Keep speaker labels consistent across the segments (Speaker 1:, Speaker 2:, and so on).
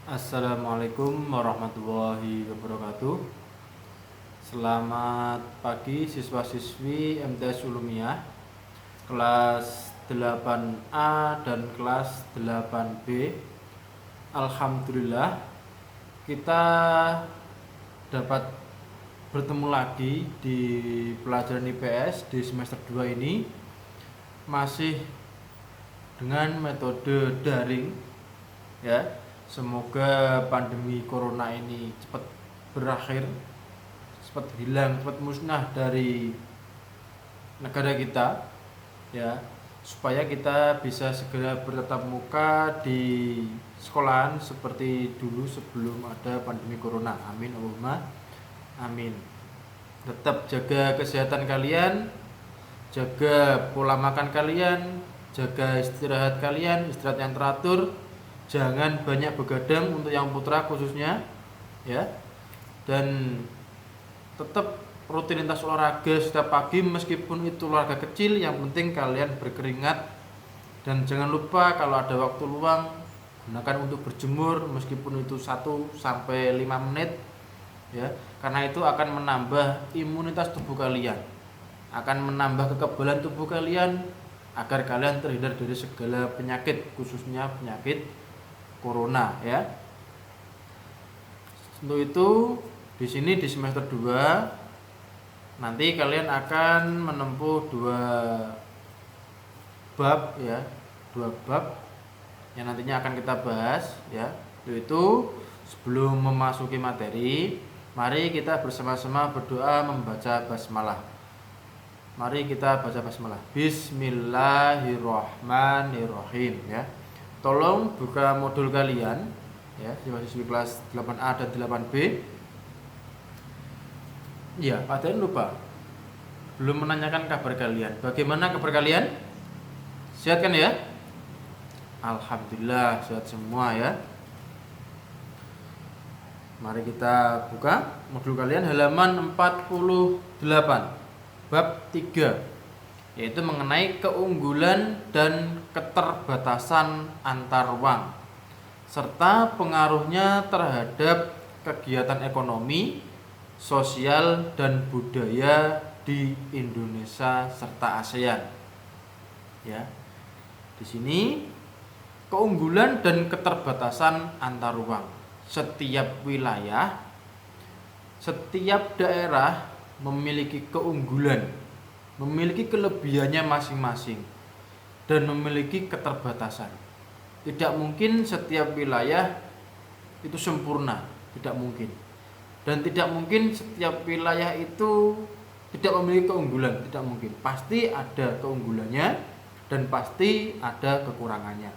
Speaker 1: Assalamualaikum warahmatullahi wabarakatuh. Selamat pagi siswa-siswi MTS Ulumiyah kelas 8A dan kelas 8B. Alhamdulillah kita dapat bertemu lagi di pelajaran IPS di semester 2 ini, masih dengan metode daring ya. Semoga pandemi corona ini cepat berakhir, cepat hilang, cepat musnah dari negara kita ya, supaya kita bisa segera bertatap muka di sekolahan seperti dulu sebelum ada pandemi corona. Amin Allahumma amin. Tetap jaga kesehatan kalian, jaga pola makan kalian, jaga istirahat kalian, istirahat yang teratur. Jangan banyak begadang untuk yang putra khususnya ya. Dan tetap rutinitas olahraga setiap pagi, meskipun itu olahraga kecil, yang penting kalian berkeringat. Dan jangan lupa kalau ada waktu luang gunakan untuk berjemur, meskipun itu 1-5 menit ya, karena itu akan menambah imunitas tubuh kalian, akan menambah kekebalan tubuh kalian agar kalian terhindar dari segala penyakit, khususnya penyakit corona ya. Untuk itu di sini di semester 2 nanti kalian akan menempuh 2 bab ya, 2 bab yang nantinya akan kita bahas ya. Yaitu sebelum memasuki materi, mari kita bersama-sama berdoa membaca basmalah. Mari kita baca basmalah. Bismillahirrahmanirrahim ya. Tolong buka modul kalian ya, siswa-siswi kelas 8A dan 8B. Ya, padahal lupa belum menanyakan kabar kalian. Bagaimana kabar kalian? Sehat kan ya? Alhamdulillah sehat semua ya. Mari kita buka modul kalian halaman 48 bab 3, yaitu mengenai keunggulan dan keterbatasan antar ruang serta pengaruhnya terhadap kegiatan ekonomi, sosial dan budaya di Indonesia serta ASEAN. Ya. Di sini keunggulan dan keterbatasan antar ruang. Setiap wilayah, setiap daerah memiliki keunggulan, memiliki kelebihannya masing-masing, dan memiliki keterbatasan. Tidak mungkin setiap wilayah itu sempurna, tidak mungkin. Dan tidak mungkin setiap wilayah itu tidak memiliki keunggulan, tidak mungkin. Pasti ada keunggulannya dan pasti ada kekurangannya.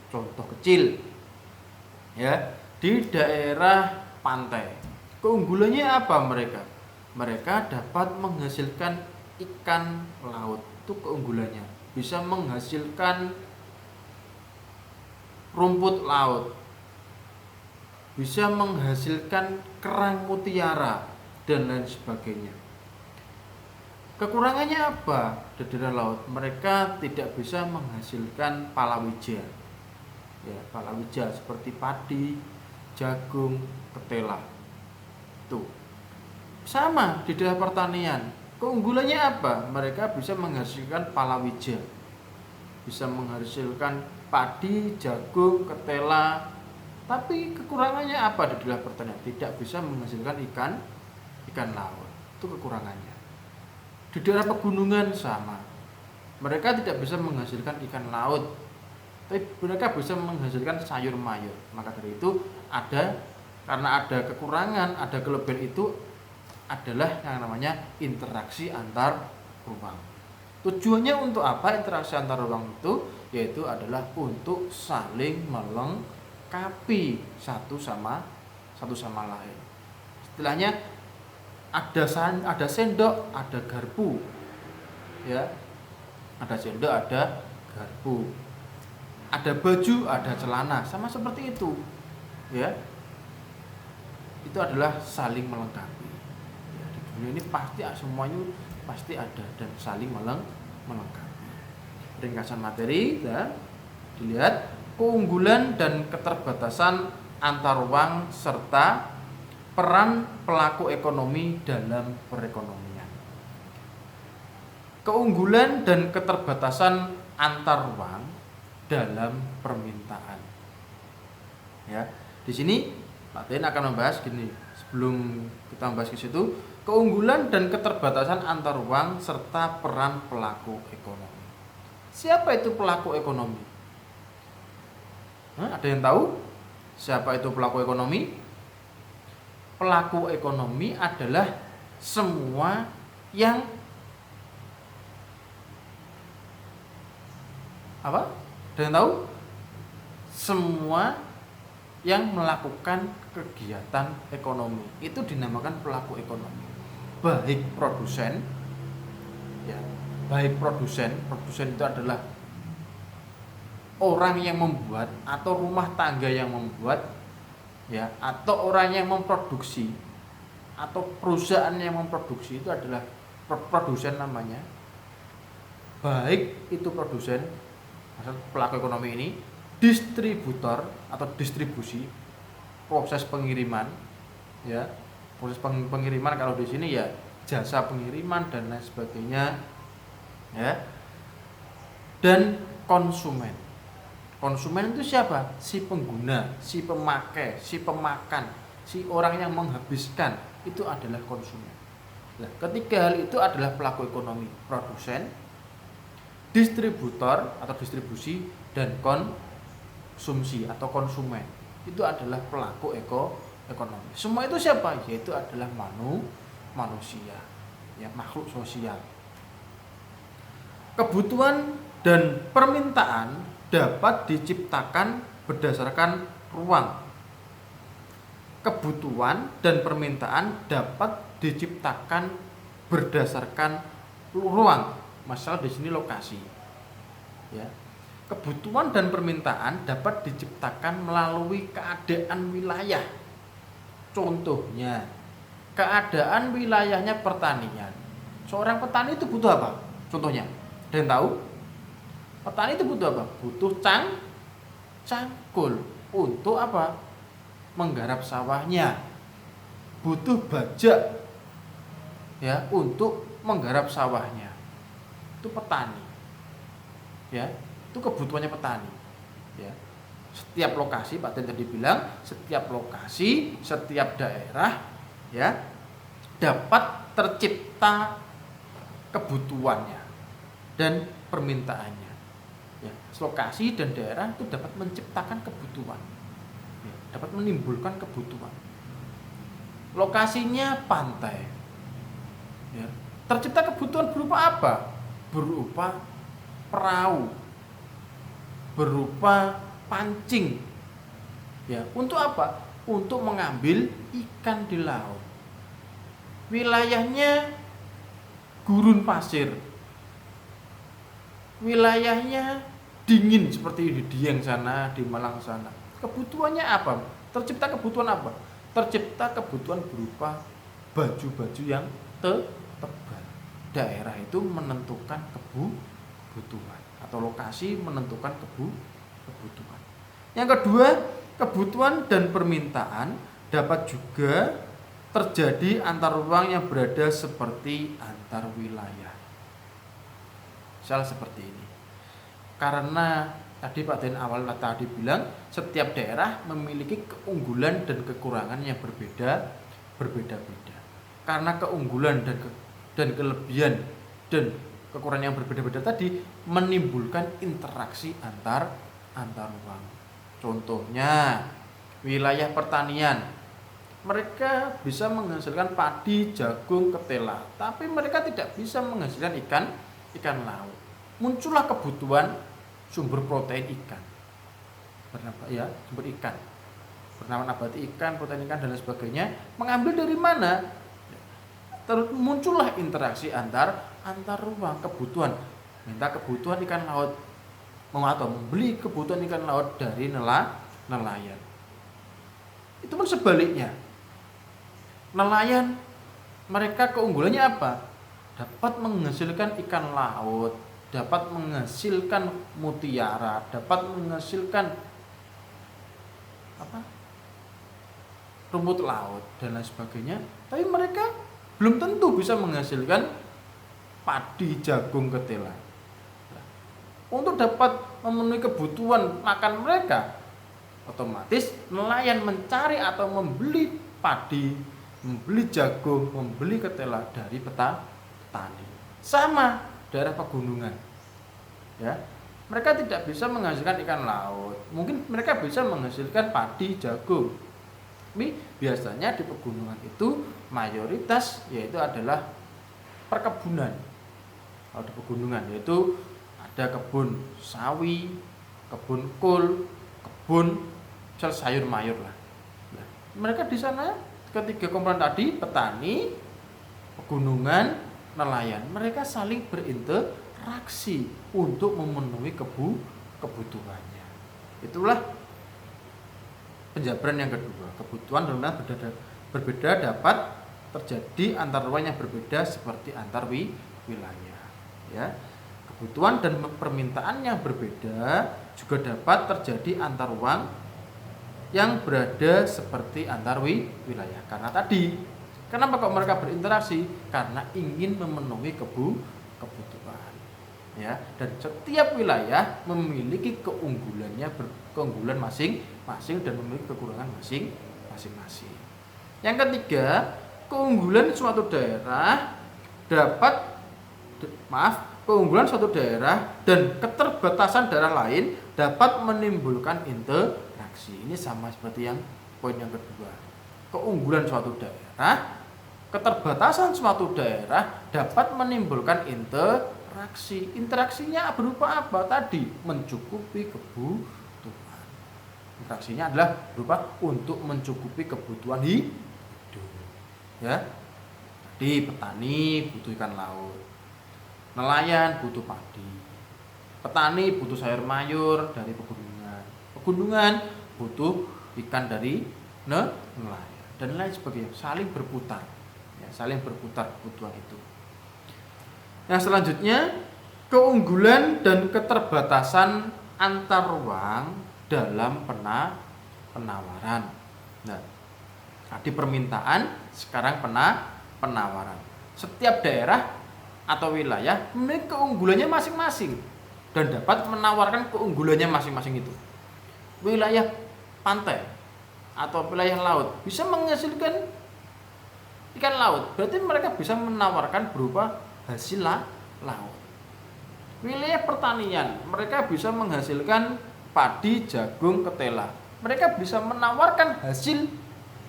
Speaker 1: Contoh kecil ya, di daerah pantai. Keunggulannya apa mereka? Mereka dapat menghasilkan ikan laut, itu keunggulannya. Bisa menghasilkan rumput laut, bisa menghasilkan kerang mutiara dan lain sebagainya. Kekurangannya apa? Di daerah laut mereka tidak bisa menghasilkan palawija ya, palawija seperti padi, jagung, ketela. Tuh. Sama di daerah pertanian. Keunggulannya apa? Mereka bisa menghasilkan palawija, bisa menghasilkan padi, jagung, ketela. Tapi kekurangannya apa di daerah pertanian? Tidak bisa menghasilkan ikan laut. Itu kekurangannya. Di daerah pegunungan sama. Mereka tidak bisa menghasilkan ikan laut, tapi mereka bisa menghasilkan sayur mayur. Maka dari itu karena ada kekurangan, ada kelebihan, itu adalah yang namanya interaksi antar ruang. Tujuannya untuk apa interaksi antar ruang itu? Yaitu adalah untuk saling melengkapi satu sama lain. Istilahnya ada sendok, ada garpu. Ya. Ada sendok, ada garpu. Ada baju, ada celana, sama seperti itu. Ya. Itu adalah saling melengkapi. Ini pasti semuanya pasti ada dan saling melengkapi. Ringkasan materi ya, dilihat keunggulan dan keterbatasan antar ruang serta peran pelaku ekonomi dalam perekonomian. Keunggulan dan keterbatasan antar ruang dalam permintaan. Ya, di sini Pak Den akan membahas gini. Sebelum kita membahas ke situ, keunggulan dan keterbatasan antar ruang serta peran pelaku ekonomi. Siapa itu pelaku ekonomi? Ada yang tahu siapa itu pelaku ekonomi? Pelaku ekonomi adalah semua yang apa? Ada yang tahu? Semua yang melakukan kegiatan ekonomi itu dinamakan pelaku ekonomi. Baik produsen, ya, produsen itu adalah orang yang membuat atau rumah tangga yang membuat, ya, atau orang yang memproduksi atau perusahaan yang memproduksi itu adalah produsen namanya. Baik itu produsen, maksud pelaku ekonomi ini, distributor atau distribusi, proses pengiriman, ya, proses pengiriman kalau di sini ya jasa pengiriman dan lain sebagainya, ya, dan konsumen. Konsumen itu siapa? Si pengguna, si pemakai, si pemakan, si orang yang menghabiskan, itu adalah konsumen. Nah, ketiga hal itu adalah pelaku ekonomi: produsen, distributor atau distribusi, dan konsumsi atau konsumen. Itu adalah pelaku ekonomi. Semua itu siapa? Yaitu adalah manusia, ya, makhluk sosial. Kebutuhan dan permintaan dapat diciptakan berdasarkan ruang. Kebutuhan dan permintaan dapat diciptakan berdasarkan ruang. Masalah di sini lokasi. Ya. Kebutuhan dan permintaan dapat diciptakan melalui keadaan wilayah. Contohnya, keadaan wilayahnya pertanian. Seorang petani itu butuh apa? Contohnya, ada yang tahu? Petani itu butuh apa? Butuh cangkul. Untuk apa? Menggarap sawahnya. Butuh bajak, ya, untuk menggarap sawahnya. Itu petani, ya, itu kebutuhannya petani, ya. Setiap lokasi, Pak Den tadi bilang, setiap lokasi, setiap daerah, ya, dapat tercipta kebutuhannya dan permintaannya, ya. Lokasi dan daerah itu dapat menciptakan kebutuhan, ya, dapat menimbulkan kebutuhan. Lokasinya pantai, ya, tercipta kebutuhan berupa apa? Berupa perahu, berupa pancing, ya, untuk apa? Untuk mengambil ikan di laut. Wilayahnya gurun pasir, wilayahnya dingin seperti di Dieng sana, di Malang sana. Kebutuhannya apa? Tercipta kebutuhan apa? Tercipta kebutuhan berupa baju-baju yang tebal. Daerah itu menentukan kebutuhan, atau lokasi menentukan kebutuhan. Yang kedua, kebutuhan dan permintaan dapat juga terjadi antar ruang yang berada seperti antar wilayah. Misal seperti ini. Karena tadi Pak Den awal tadi bilang setiap daerah memiliki keunggulan dan kekurangan yang berbeda-beda. Karena keunggulan dan kelebihan dan kekurangan yang berbeda-beda tadi menimbulkan interaksi antar ruang. Contohnya wilayah pertanian, mereka bisa menghasilkan padi, jagung, ketela, tapi mereka tidak bisa menghasilkan ikan laut. Muncullah kebutuhan sumber protein ikan, sumber ikan, bernama nabati ikan, protein ikan dan lain sebagainya. Mengambil dari mana? Terus muncullah interaksi antar ruang, kebutuhan. Minta kebutuhan ikan laut, atau membeli kebutuhan ikan laut dari nelayan. Itu pun sebaliknya. Nelayan, mereka keunggulannya apa? Dapat menghasilkan ikan laut, dapat menghasilkan mutiara, dapat menghasilkan rumput laut dan lain sebagainya, tapi mereka belum tentu bisa menghasilkan padi, jagung, ketela. Untuk dapat memenuhi kebutuhan makan mereka, otomatis nelayan mencari atau membeli padi, membeli jagung, membeli ketela dari petani. Sama daerah pegunungan, ya, mereka tidak bisa menghasilkan ikan laut. Mungkin mereka bisa menghasilkan padi, jagung. Tapi biasanya di pegunungan itu mayoritas yaitu adalah perkebunan. Kalau di pegunungan yaitu ada kebun sawi, kebun kol, kebun sayur mayur lah. Nah, mereka di sana ketiga komponen tadi, petani, pegunungan, nelayan, mereka saling berinteraksi untuk memenuhi kebutuhannya. Itulah penjabaran yang kedua. Kebutuhan berbeda dapat terjadi antar ruang yang berbeda seperti antar wilayah. Ya. Kebutuhan dan permintaan yang berbeda juga dapat terjadi antar ruang yang berada seperti antar wilayah. Karena tadi, kenapa kok mereka berinteraksi? Karena ingin memenuhi kebutuhan. Ya, dan setiap wilayah memiliki keunggulan masing-masing dan memiliki kekurangan masing-masing. Yang ketiga, keunggulan suatu daerah keunggulan suatu daerah dan keterbatasan daerah lain dapat menimbulkan interaksi. Ini sama seperti yang poin yang kedua. Keunggulan suatu daerah, keterbatasan suatu daerah dapat menimbulkan interaksi. Interaksinya berupa apa tadi? Mencukupi kebutuhan. Interaksinya adalah berupa untuk mencukupi kebutuhan hidup. Ya. Tadi petani butuh ikan laut. Nelayan butuh padi. Petani butuh sayur mayur dari pegunungan. Pegunungan butuh ikan dari nelayan dan lain sebagainya. Saling berputar. Ya, saling berputar kebutuhan itu. Yang selanjutnya, keunggulan dan keterbatasan antar ruang dalam penawaran. Nah, tadi permintaan, sekarang penawaran. Setiap daerah atau wilayah memiliki keunggulannya masing-masing dan dapat menawarkan keunggulannya masing-masing itu. Wilayah pantai atau wilayah laut bisa menghasilkan ikan laut, berarti mereka bisa menawarkan berupa hasil laut. Wilayah pertanian, mereka bisa menghasilkan padi, jagung, ketela. Mereka bisa menawarkan hasil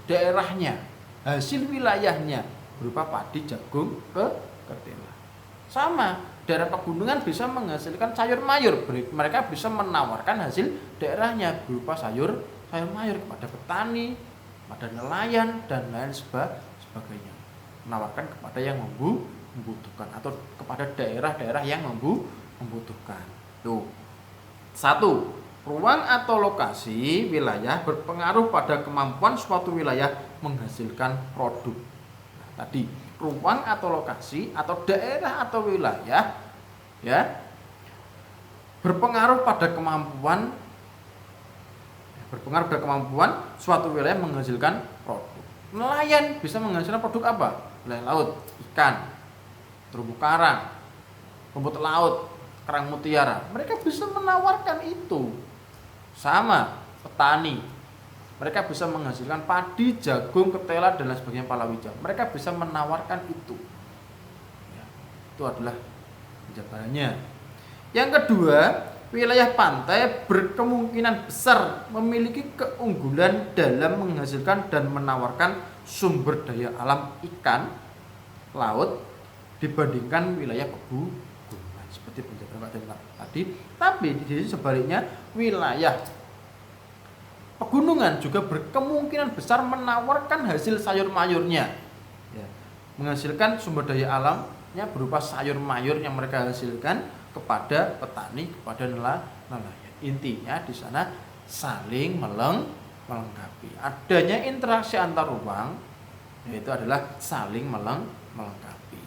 Speaker 1: daerahnya, hasil wilayahnya berupa padi, jagung, ketela. Sama, daerah pegunungan bisa menghasilkan sayur mayur. Mereka bisa menawarkan hasil daerahnya berupa sayur mayur kepada petani, kepada nelayan dan lain sebagainya. Menawarkan kepada yang membutuhkan atau kepada daerah-daerah yang membutuhkan. Tuh. 1. Ruang atau lokasi wilayah berpengaruh pada kemampuan suatu wilayah menghasilkan produk. Nah, tadi ruang atau lokasi atau daerah atau wilayah ya berpengaruh pada kemampuan suatu wilayah menghasilkan produk. Nelayan bisa menghasilkan produk apa? Wilayah laut, ikan, terumbu karang, rumput laut, kerang mutiara. Mereka bisa menawarkan itu. Sama petani, mereka bisa menghasilkan padi, jagung, ketela dan lain sebagainya, palawija. Mereka bisa menawarkan itu. Ya, itu adalah penjabarannya. Yang kedua, wilayah pantai berkemungkinan besar memiliki keunggulan dalam menghasilkan dan menawarkan sumber daya alam ikan laut dibandingkan wilayah pegunungan seperti penjabaran tadi. Tapi di sisi sebaliknya, wilayah pegunungan juga berkemungkinan besar menawarkan hasil sayur mayurnya, ya, menghasilkan sumber daya alamnya berupa sayur mayur yang mereka hasilkan kepada petani, kepada nelayan. Intinya di sana saling melengkapi. Adanya interaksi antar ruang yaitu adalah saling melengkapi.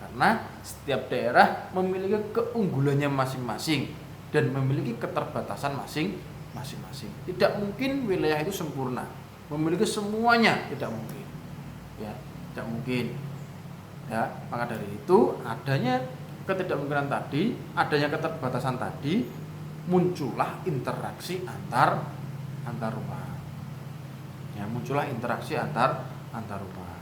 Speaker 1: Karena setiap daerah memiliki keunggulannya masing-masing dan memiliki keterbatasan masing-masing. Tidak mungkin wilayah itu sempurna. memiliki semuanya, tidak mungkin. Ya, tidak mungkin. Ya, maka dari itu adanya ketidakmungkinan tadi, adanya keterbatasan tadi, muncullah interaksi antar rumah. Ya, muncullah interaksi antar rumah.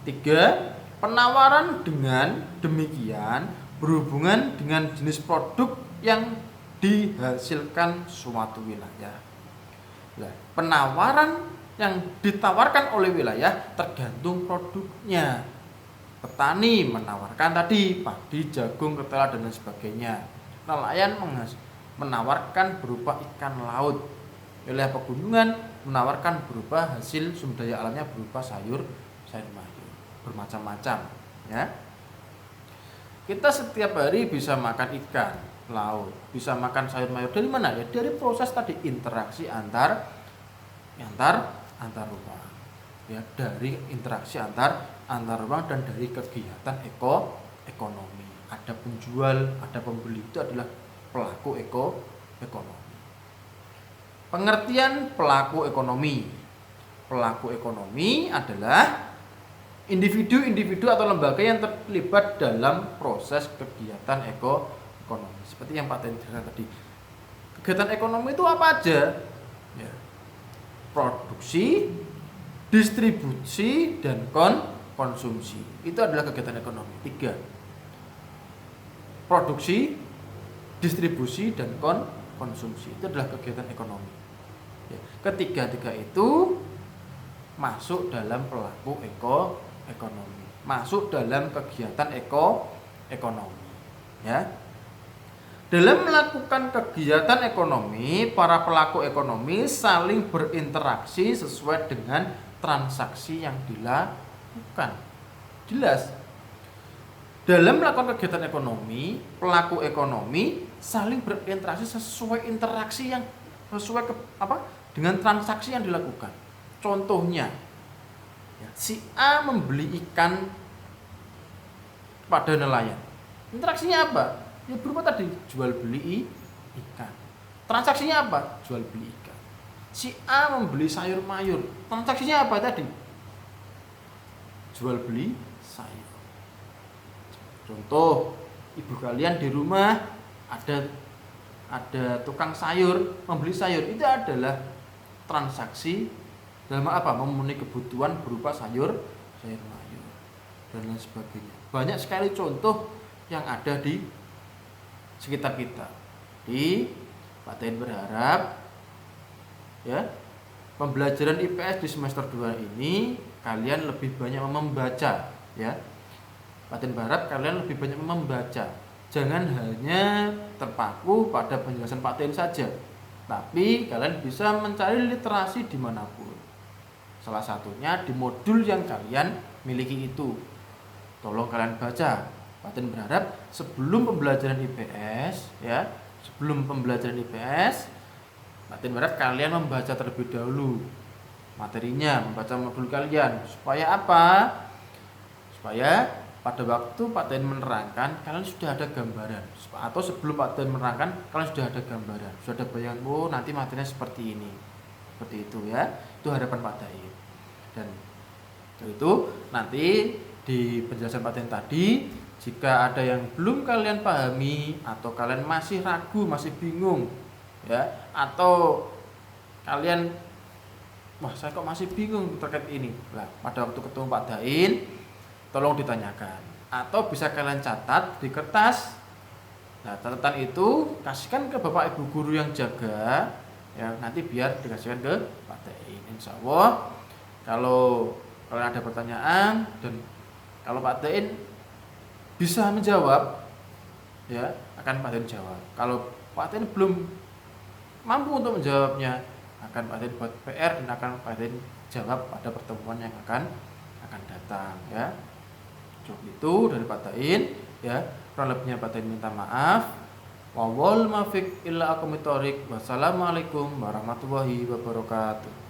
Speaker 1: 3, penawaran dengan demikian berhubungan dengan jenis produk yang dihasilkan suatu wilayah. Nah, penawaran yang ditawarkan oleh wilayah tergantung produknya. Petani menawarkan tadi padi, jagung, ketela dan lain sebagainya. Nelayan menawarkan berupa ikan laut. Wilayah pegunungan menawarkan berupa hasil sumber daya alamnya berupa sayur mayur bermacam-macam, ya. Kita setiap hari bisa makan ikan laut, bisa makan sayur mayur dari mana? Ya dari proses tadi interaksi antar rumah. Ya, dari interaksi antar rumah dan dari kegiatan ekonomi. Ada penjual, ada pembeli, itu adalah pelaku ekonomi. Pengertian pelaku ekonomi. Pelaku ekonomi adalah individu-individu atau lembaga yang terlibat dalam proses kegiatan ekonomi. Seperti yang Pak Teni jelaskan tadi. Kegiatan ekonomi itu apa aja? Ya. Produksi, distribusi, dan konsumsi. Itu adalah kegiatan ekonomi. 3. Produksi, distribusi, dan konsumsi. Itu adalah kegiatan ekonomi. Ya. Ketiga-tiga itu masuk dalam pelaku ekonomi, masuk dalam kegiatan ekonomi. Ya. Dalam melakukan kegiatan ekonomi, para pelaku ekonomi saling berinteraksi sesuai dengan transaksi yang dilakukan. Jelas. Dalam melakukan kegiatan ekonomi, pelaku ekonomi saling berinteraksi sesuai interaksi yang sesuai dengan transaksi yang dilakukan. Contohnya, si A membeli ikan pada nelayan. Interaksinya apa? Ya berupa tadi jual beli ikan. Transaksinya apa? Jual beli ikan. Si A membeli sayur mayur. Transaksinya apa tadi? Jual beli sayur. Contoh, ibu kalian di rumah ada tukang sayur, membeli sayur, itu adalah transaksi dalam apa? Memenuhi kebutuhan berupa sayur mayur dan lain sebagainya. Banyak sekali contoh yang ada di sekitar kita. Pak Teni berharap ya, pembelajaran IPS di semester 2 ini kalian lebih banyak membaca, ya. Pak Teni berharap kalian lebih banyak membaca. Jangan hanya terpaku pada penjelasan Pak Teni saja, tapi kalian bisa mencari literasi dimanapun. Salah satunya di modul yang kalian miliki itu. Tolong kalian baca. Pak Teni berharap sebelum pembelajaran IPS, ya, Pak Teni berharap kalian membaca terlebih dahulu materinya, membaca modul kalian. Supaya apa? Supaya pada waktu Pak Teni menerangkan, kalian sudah ada gambaran. Atau sebelum Pak Teni menerangkan, kalian sudah ada gambaran, sudah ada bayangan, oh nanti materinya seperti ini, seperti itu, ya. Itu harapan Pak Teni. Dan itu nanti di penjelasan Pak Teni tadi, jika ada yang belum kalian pahami atau kalian masih ragu, masih bingung, ya, atau kalian saya kok masih bingung terkait ini. Nah, pada waktu ketemu Pak Dain, tolong ditanyakan, atau bisa kalian catat di kertas. Nah, catatan itu kasihkan ke Bapak Ibu guru yang jaga, ya, nanti biar dikasihkan ke Pak Dain. Insya Allah kalau kalian ada pertanyaan dan kalau Pak Dain bisa menjawab, ya, akan Pak Dain jawab. Kalau Pak Dain belum mampu untuk menjawabnya, akan Pak Dain buat PR dan akan Pak Dain jawab pada pertemuan yang akan datang, ya. Itu dari Pak Dain, ya. Kurang lebihnya Pak Dain minta maaf. Wallahul muwaffiq illa aqwamit thoriq. Wassalamualaikum warahmatullahi wabarakatuh.